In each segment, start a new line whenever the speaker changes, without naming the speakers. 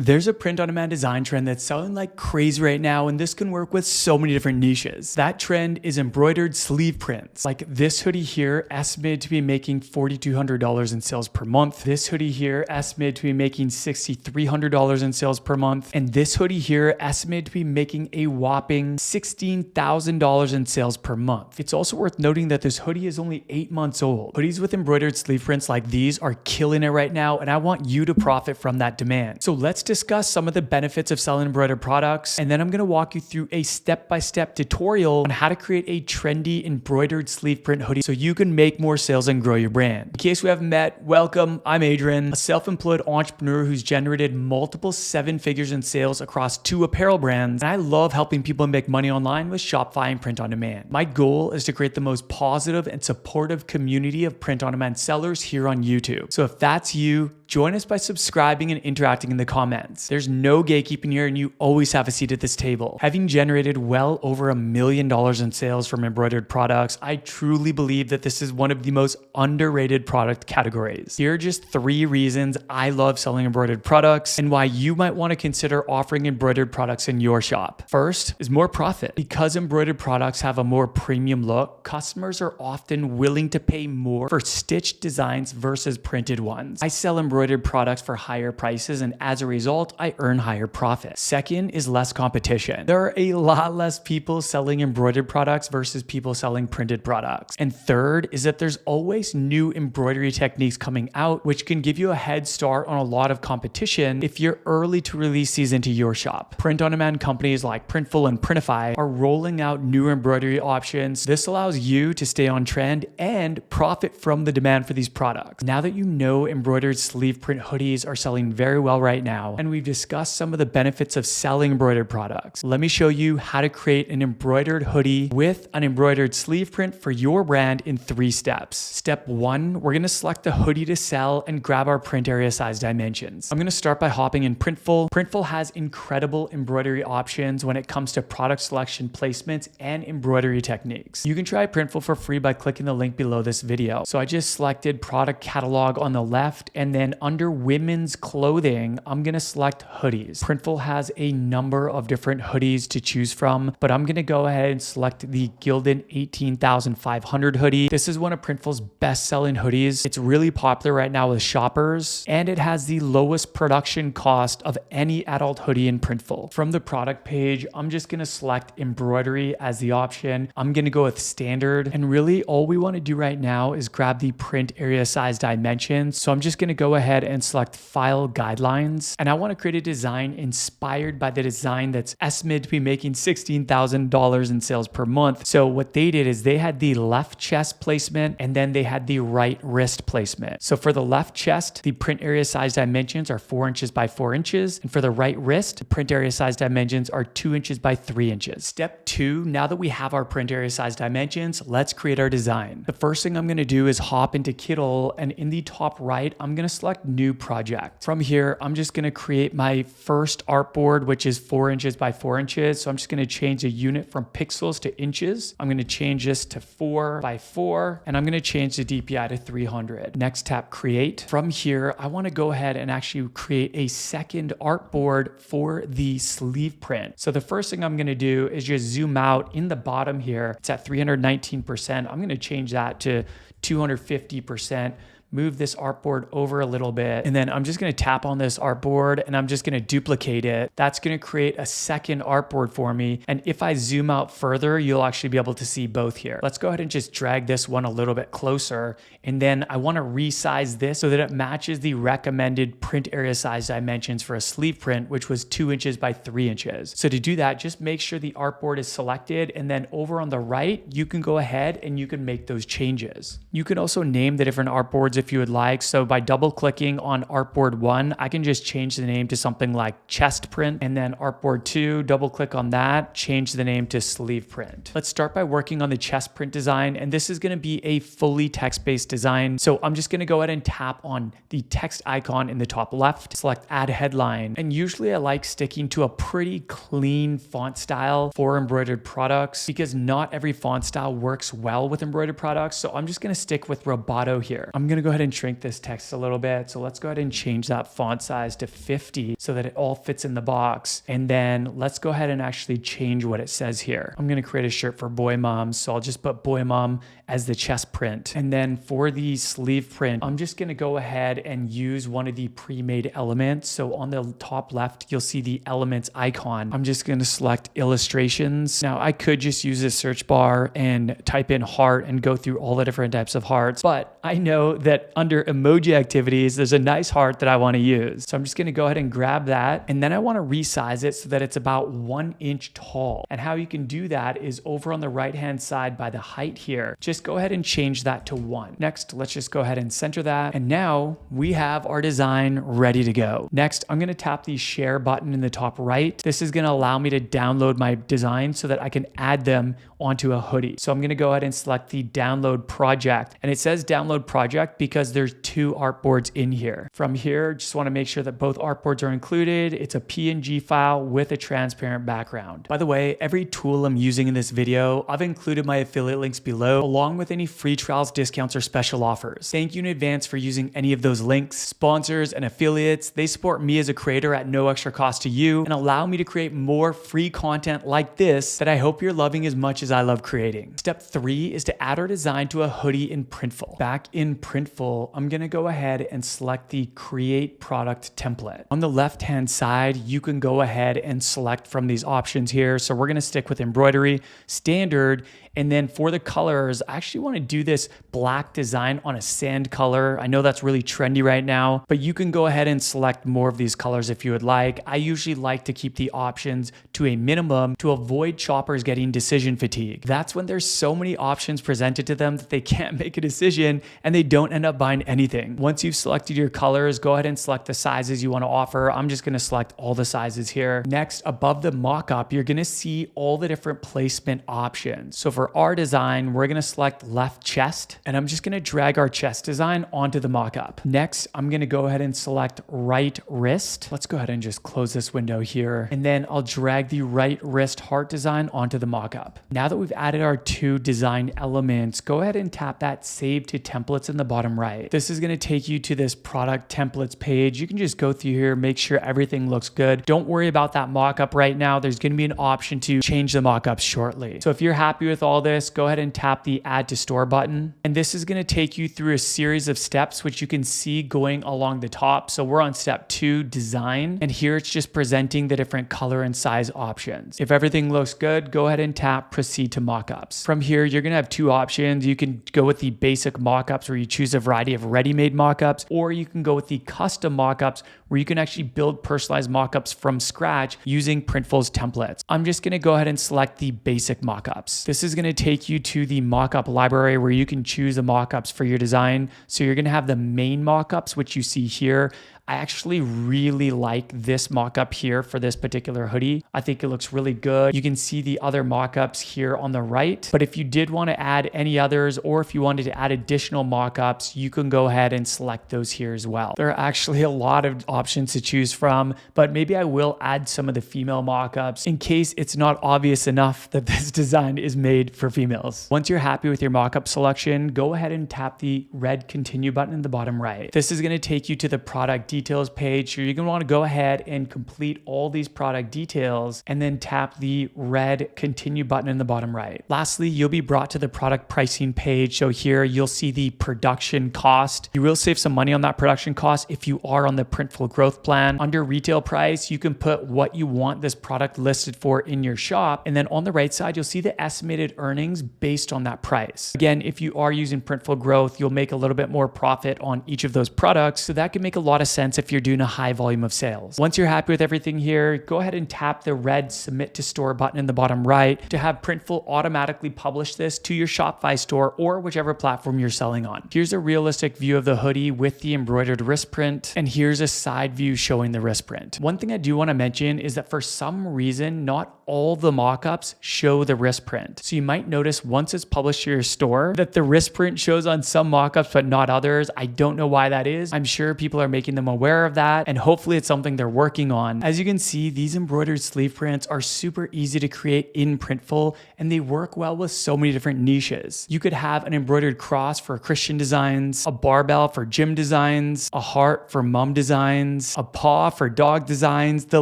There's a print-on-demand design trend that's selling like crazy right now, and this can work with so many different niches. That trend is embroidered sleeve prints. Like this hoodie here, estimated to be making $4,200 in sales per month. This hoodie here, estimated to be making $6,300 in sales per month. And this hoodie here, estimated to be making a whopping $16,000 in sales per month. It's also worth noting that this hoodie is only 8 months old. Hoodies with embroidered sleeve prints like these are killing it right now, and I want you to profit from that demand. So let's discuss some of the benefits of selling embroidered products, and then I'm going to walk you through a step-by-step tutorial on how to create a trendy embroidered sleeve print hoodie so you can make more sales and grow your brand. In case we haven't met, welcome. I'm Adrian, a self-employed entrepreneur who's generated multiple 7 figures in sales across 2 apparel brands, and I love helping people make money online with Shopify and print on demand. My goal is to create the most positive and supportive community of print on demand sellers here on YouTube. So if that's you, join us by subscribing and interacting in the comments. There's no gatekeeping here, and you always have a seat at this table. Having generated well over $1 million in sales from embroidered products, I truly believe that this is one of the most underrated product categories. Here are just 3 reasons I love selling embroidered products and why you might want to consider offering embroidered products in your shop. First is more profit. Because embroidered products have a more premium look, customers are often willing to pay more for stitched designs versus printed ones. I sell embroidered products for higher prices, and as a result, I earn higher profit. Second is less competition. There are a lot less people selling embroidered products versus people selling printed products. And third is that there's always new embroidery techniques coming out, which can give you a head start on a lot of competition if you're early to release these into your shop. Print-on-demand companies like Printful and Printify are rolling out new embroidery options. This allows you to stay on trend and profit from the demand for these products. Now that you know embroidered sleeve print hoodies are selling very well right now, and we've discussed some of the benefits of selling embroidered products, let me show you how to create an embroidered hoodie with an embroidered sleeve print for your brand in 3 steps. Step 1, we're going to select the hoodie to sell and grab our print area size dimensions. I'm going to start by hopping in Printful. Printful has incredible embroidery options when it comes to product selection, placements, and embroidery techniques. You can try Printful for free by clicking the link below this video. So I just selected product catalog on the left, and then under women's clothing, I'm going to select hoodies. Printful has a number of different hoodies to choose from, but I'm going to go ahead and select the Gildan 18,500 hoodie. This is one of Printful's best-selling hoodies. It's really popular right now with shoppers, and it has the lowest production cost of any adult hoodie in Printful. From the product page, I'm just going to select embroidery as the option. I'm going to go with standard, and really all we want to do right now is grab the print area size dimensions. So I'm just going to go ahead and select file guidelines, and I want to create a design inspired by the design that's estimated to be making $16,000 in sales per month. So what they did is they had the left chest placement, and then they had the right wrist placement. So for the left chest, the print area size dimensions are 4 inches by 4 inches, and for the right wrist, the print area size dimensions are 2 inches by 3 inches. Step 2, now that we have our print area size dimensions, let's create our design. The first thing I'm going to do is hop into Kittl, and in the top right, I'm going to select new project. From here, I'm just going to create my first artboard, which is 4 inches by 4 inches. So I'm just going to change the unit from pixels to inches. I'm going to change this to 4 by 4, and I'm going to change the DPI to 300. Next, tap create. From here, I want to go ahead and actually create a second artboard for the sleeve print. So the first thing I'm going to do is just zoom out in the bottom here. It's at 319%. I'm going to change that to 250%. Move this artboard over a little bit, and then I'm just going to tap on this artboard, and I'm just going to duplicate it. That's going to create a second artboard for me. And if I zoom out further, you'll actually be able to see both here. Let's go ahead and just drag this one a little bit closer. And then I want to resize this so that it matches the recommended print area size dimensions for a sleeve print, which was 2 inches by 3 inches. So to do that, just make sure the artboard is selected, and then over on the right, you can go ahead and you can make those changes. You can also name the different artboards if you would like. So by double clicking on artboard 1, I can just change the name to something like chest print, and then artboard 2, double click on that, change the name to sleeve print. Let's start by working on the chest print design, and this is going to be a fully text-based design. So I'm just going to go ahead and tap on the text icon in the top left, select add headline, and usually I like sticking to a pretty clean font style for embroidered products because not every font style works well with embroidered products. So I'm just going to stick with Roboto here. I'm going to go ahead and shrink this text a little bit. So let's go ahead and change that font size to 50 so that it all fits in the box. And then let's go ahead and actually change what it says here. I'm going to create a shirt for boy mom. So I'll just put boy mom as the chest print. And then for the sleeve print, I'm just going to go ahead and use one of the pre-made elements. So on the top left, you'll see the elements icon. I'm just going to select illustrations. Now I could just use this search bar and type in heart and go through all the different types of hearts, but I know that under emoji activities, there's a nice heart that I want to use. So I'm just going to go ahead and grab that. And then I want to resize it so that it's about 1 inch tall. And how you can do that is over on the right-hand side by the height here. Just go ahead and change that to 1. Next, let's just go ahead and center that. And now we have our design ready to go. Next, I'm going to tap the share button in the top right. This is going to allow me to download my design so that I can add them onto a hoodie. So I'm going to go ahead and select the download project. And it says download project because there's 2 artboards in here. From here, just want to make sure that both artboards are included. It's a PNG file with a transparent background. By the way, every tool I'm using in this video, I've included my affiliate links below, along with any free trials, discounts, or special offers. Thank you in advance for using any of those links. Sponsors and affiliates, they support me as a creator at no extra cost to you and allow me to create more free content like this that I hope you're loving as much as I love creating. Step 3 is to add our design to a hoodie in Printful. Back in Printful, I'm going to go ahead and select the create product template. On the left-hand side, you can go ahead and select from these options here. So we're going to stick with embroidery, standard, and then for the colors, I actually want to do this black design on a sand color. I know that's really trendy right now, but you can go ahead and select more of these colors if you would like. I usually like to keep the options to a minimum to avoid shoppers getting decision fatigue. That's when there's so many options presented to them that they can't make a decision and they don't end up buying anything. Once you've selected your colors, go ahead and select the sizes you want to offer. I'm just going to select all the sizes here. Next, above the mock-up, you're going to see all the different placement options. So for our design, we're going to select left chest, and I'm just going to drag our chest design onto the mock-up. Next, I'm going to go ahead and select right wrist. Let's go ahead and just close this window here. And then I'll drag the right wrist heart design onto the mock-up. Now that we've added our 2 design elements, go ahead and tap that save to templates in the bottom right. This is going to take you to this product templates page. You can just go through here, make sure everything looks good. Don't worry about that mock-up right now. There's going to be an option to change the mock-up shortly. So if you're happy with all this, go ahead and tap the add to store button. And this is going to take you through a series of steps, which you can see going along the top. So we're on step 2, design. And here it's just presenting the different color and size options. If everything looks good, go ahead and tap proceed to mockups. From here, you're going to have 2 options. You can go with the basic mockups where you choose a variety of ready-made mockups, or you can go with the custom mockups where you can actually build personalized mockups from scratch using Printful's templates. I'm just going to go ahead and select the basic mockups. This is going to take you to the mockup library where you can choose the mockups for your design. So you're going to have the main mockups, which you see here. I actually really like this mockup here for this particular hoodie. I think it looks really good. You can see the other mockups here on the right, but if you did want to add any others, or if you wanted to add additional mockups, you can go ahead and select those here as well. There are actually a lot of options to choose from, but maybe I will add some of the female mockups in case it's not obvious enough that this design is made for females. Once you're happy with your mockup selection, go ahead and tap the red continue button in the bottom right. This is going to take you to the product details page. So you're going to want to go ahead and complete all these product details and then tap the red continue button in the bottom right. Lastly, you'll be brought to the product pricing page. So here you'll see the production cost. You will save some money on that production cost if you are on the Printful growth plan. Under retail price, you can put what you want this product listed for in your shop. And then on the right side, you'll see the estimated earnings based on that price. Again, if you are using Printful growth, you'll make a little bit more profit on each of those products. So that can make a lot of sense if you're doing a high volume of sales. Once you're happy with everything here, go ahead and tap the red submit to store button in the bottom right to have Printful automatically publish this to your Shopify store or whichever platform you're selling on. Here's a realistic view of the hoodie with the embroidered wrist print, and here's a side view showing the wrist print. One thing I do want to mention is that for some reason, not all the mockups show the wrist print. So you might notice once it's published to your store that the wrist print shows on some mockups, but not others. I don't know why that is. I'm sure people are making them aware of that, and hopefully it's something they're working on. As you can see, these embroidered sleeve prints are super easy to create in Printful, and they work well with so many different niches. You could have an embroidered cross for Christian designs, a barbell for gym designs, a heart for mom designs, a paw for dog designs, the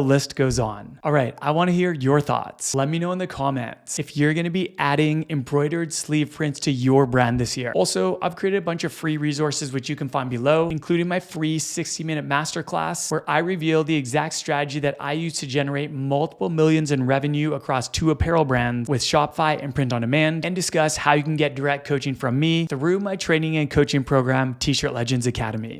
list goes on. All right, I wanna hear your thoughts. Let me know in the comments if you're gonna be adding embroidered sleeve prints to your brand this year. Also, I've created a bunch of free resources which you can find below, including my free 60-minute masterclass where I reveal the exact strategy that I use to generate multiple millions in revenue across 2 apparel brands with Shopify and print on demand, and discuss how you can get direct coaching from me through my training and coaching program, T-Shirt Legends Academy.